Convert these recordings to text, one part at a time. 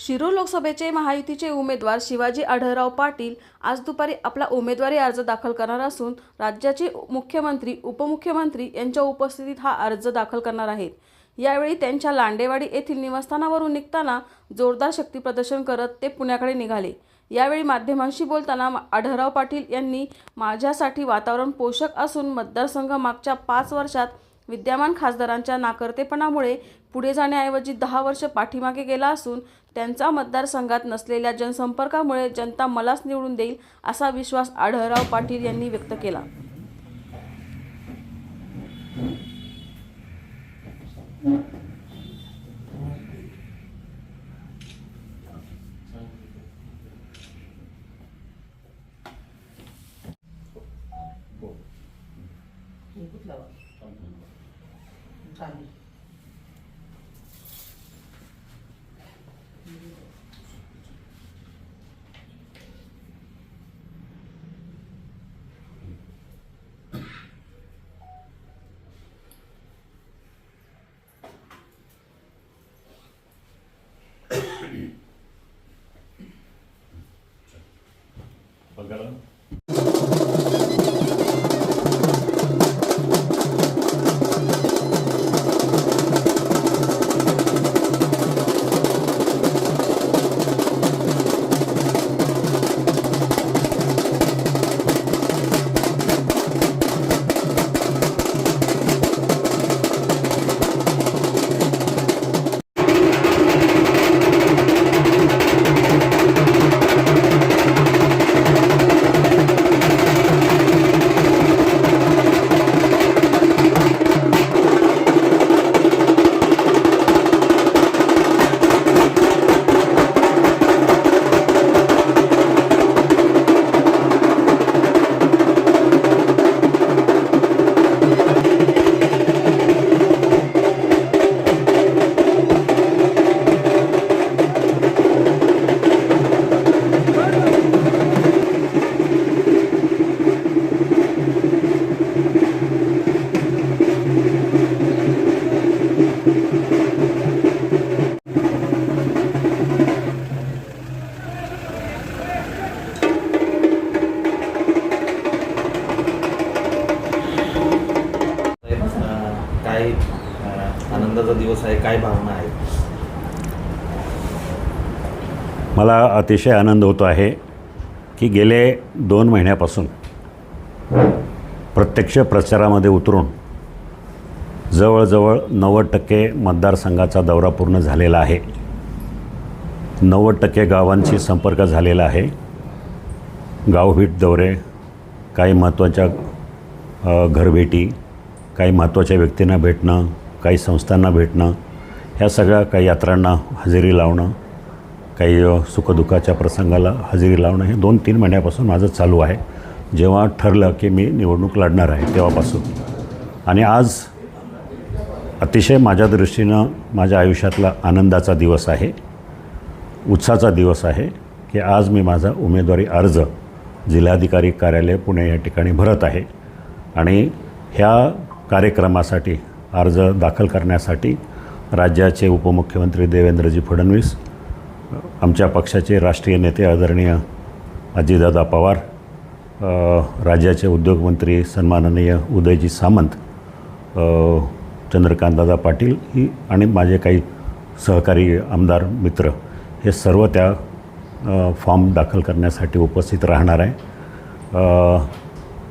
शिरूर लोकसभेचे महायुतीचे उमेदवार शिवाजी आढळराव पाटील आज दुपारी आपला उमेदवारी अर्ज दाखल करणार असून राज्याचे मुख्यमंत्री उपमुख्यमंत्री यांच्या उपस्थितीत हा अर्ज दाखल करणार आहेत। यावेळी त्यांच्या लांडेवाडी येथील निवासस्थानावरून निघताना जोरदार शक्तीप्रदर्शन करत ते पुण्याकडे निघाले। यावेळी माध्यमांशी बोलताना आढळराव पाटील यांनी माझ्यासाठी वातावरण पोषक असून मतदारसंघ मागच्या 5 वर्षात विद्यमान खासदारांच्या नाकर्तेपणामुळे पुढे जाण्याऐवजी 10 वर्ष पाठीमागे गेला असून त्यांचा मतदारसंघात नसलेल्या जनसंपर्कामुळे जनता मलाच निवडून देईल असा विश्वास आढळराव पाटील यांनी व्यक्त केला। काय आनंदाचा दिवस आहे, काय भावना आहे? मला अतिशय आनंद होतो आहे की गेले 2 महिन्यापासून प्रत्यक्ष प्रचारामध्ये उतरून जवळजवळ 90% मतदारसंघाचा दौरा पूर्ण झालेला आहे। 90% गावांशी संपर्क झालेला आहे। गावभेट दौरे, काही महत्त्वाच्या घरभेटी, काही महत्त्वाच्या व्यक्तींना भेटणं, काही संस्थांना भेटणं, ह्या सगळ्या काही यात्रांना हजेरी लावणं, काही सुखदुःखाच्या प्रसंगाला हजेरी लावणं, हे 2-3 महिन्यापासून माझं चालू आहे। जेव्हा ठरलं की मी निवडणूक लढणार आहे तेव्हापासून, आणि आज अतिशय माझ्या दृष्टीनं माझ्या आयुष्यातला आनंदाचा दिवस आहे, उत्साहाचा दिवस आहे की आज मी माझा उमेदवारी अर्ज जिल्हाधिकारी कार्यालय पुणे या ठिकाणी भरत आहे। आणि ह्या कार्यक्रमासाठी अर्ज दाखल करण्यासाठी राज्याचे उपमुख्यमंत्री देवेंद्रजी फडणवीस, आमच्या पक्षाचे राष्ट्रीय नेते आदरणीय अजितदादा पवार, राज्याचे उद्योगमंत्री सन्माननीय उदयजी सामंत, चंद्रकांतदादा पाटील ही आणि माझे काही सहकारी आमदार मित्र, हे सर्व त्या फॉर्म दाखल करण्यासाठी उपस्थित राहणार आहे।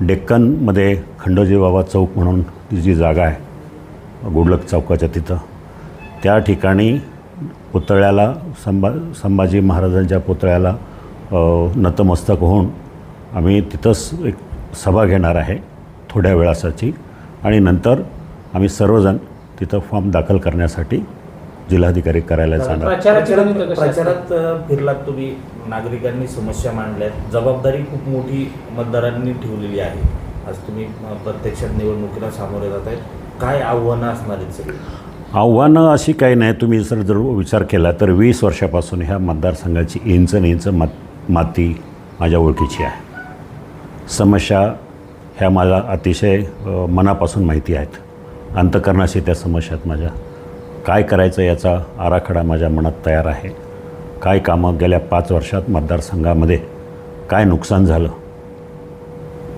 डेक्कनमध्ये खंडोजी बाबा चौक म्हणून ती जी जागा आहे गुडलक चौकाच्या तिथं, त्या ठिकाणी पुतळ्याला संभाजी महाराजांच्या पुतळ्याला नतमस्तक होऊन आम्ही तिथंच एक सभा घेणार आहे थोड्या वेळासाठी, आणि नंतर आम्ही सर्वजण तिथं फॉर्म दाखल करण्यासाठी जिल्हाधिकारी कार्यालयात जाणार। प्रचारात फिरलात तुम्ही, नागरिकांनी समस्या मांडल्यात, जबाबदारी खूप मोठी मतदारांनी ठेवलेली आहे। आज तुम्ही प्रत्यक्षात निवडणुकीला सामोरे जात आहेत, काय आव्हानं असणार आहेत सगळी? आव्हानं अशी काही नाही। तुम्ही जर विचार केला तर 20 वर्षापासून ह्या मतदारसंघाची इंच न इंच माती माझ्या ओळखीची आहे। समस्या ह्या मला अतिशय मनापासून माहिती आहेत। अंतःकरणाशी त्या समस्यात माझ्या काय करायचं याचा आराखडा माझ्या मनात तयार आहे। काय कामं गेल्या 5 वर्षात मतदारसंघामध्ये काय नुकसान झालं,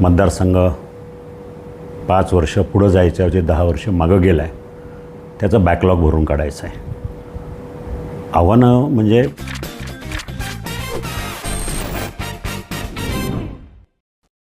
मतदारसंघ 5 वर्ष पुढं जायच्या ऐवजी 10 वर्ष मागं गेला आहे, त्याचं बॅकलॉग भरून काढायचं आहे. आव्हानं म्हणजे